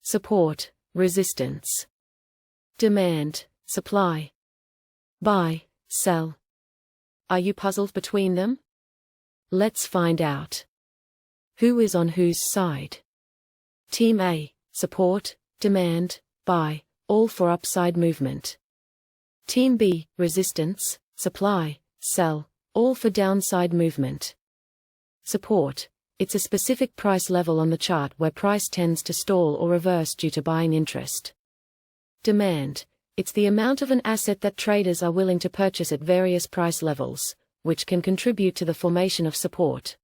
support, resistance, demand, supply, buy, sell. Are you puzzled between them? Let's find out. Who is on whose side? Team A, support, demand, buy, all for upside movement. Team B, resistance, supply, sell, all for downside movement. Support. It's a specific price level on the chart where price tends to stall or reverse due to buying interest. Demand. It's the amount of an asset that traders are willing to purchase at various price levels, which can contribute to the formation of support.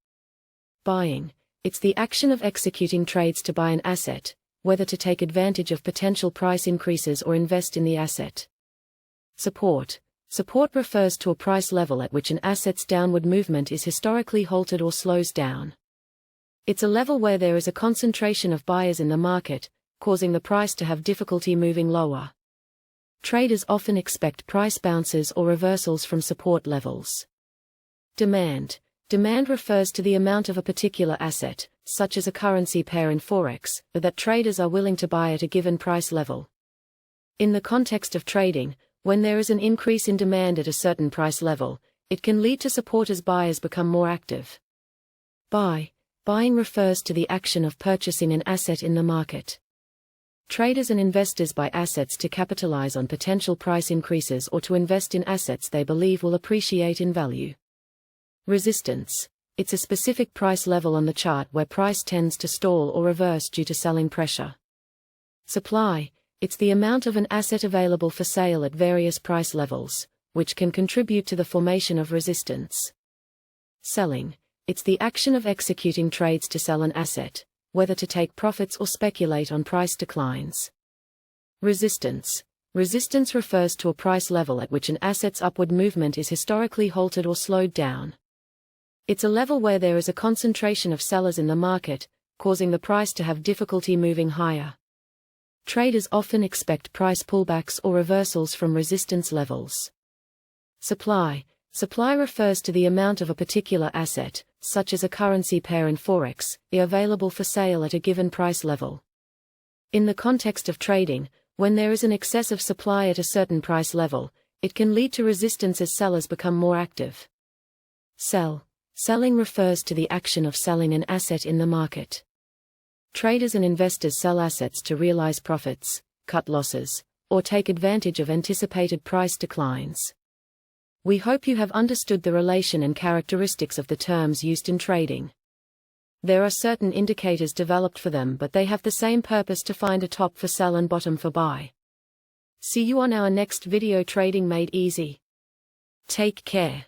Buying. It's the action of executing trades to buy an asset, whether to take advantage of potential price increases or invest in the asset. Support. Support refers to a price level at which an asset's downward movement is historically halted or slows down. It's a level where there is a concentration of buyers in the market, causing the price to have difficulty moving lower. Traders often expect price bounces or reversals from support levels. Demand. Demand refers to the amount of a particular asset, such as a currency pair in Forex, that traders are willing to buy at a given price level. In the context of trading, when there is an increase in demand at a certain price level, it can lead to support as buyers become more active. Buy. Buying refers to the action of purchasing an asset in the market. Traders and investors buy assets to capitalize on potential price increases or to invest in assets they believe will appreciate in value. Resistance. It's a specific price level on the chart where price tends to stall or reverse due to selling pressure. Supply. It's the amount of an asset available for sale at various price levels, which can contribute to the formation of resistance. Selling. It's the action of executing trades to sell an asset, whether to take profits or speculate on price declines. Resistance. Resistance refers to a price level at which an asset's upward movement is historically halted or slowed down. It's a level where there is a concentration of sellers in the market, causing the price to have difficulty moving higher. Traders often expect price pullbacks or reversals from resistance levels. Supply. Supply refers to the amount of a particular asset, such as a currency pair in Forex, available for sale at a given price level. In the context of trading, when there is an excess of supply at a certain price level, it can lead to resistance as sellers become more active. Sell. Selling refers to the action of selling an asset in the market. Traders and investors sell assets to realize profits, cut losses, or take advantage of anticipated price declines. We hope you have understood the relation and characteristics of the terms used in trading. There are certain indicators developed for them, but they have the same purpose to find a top for sell and bottom for buy. See you on our next video. Trading Made Easy. Take care.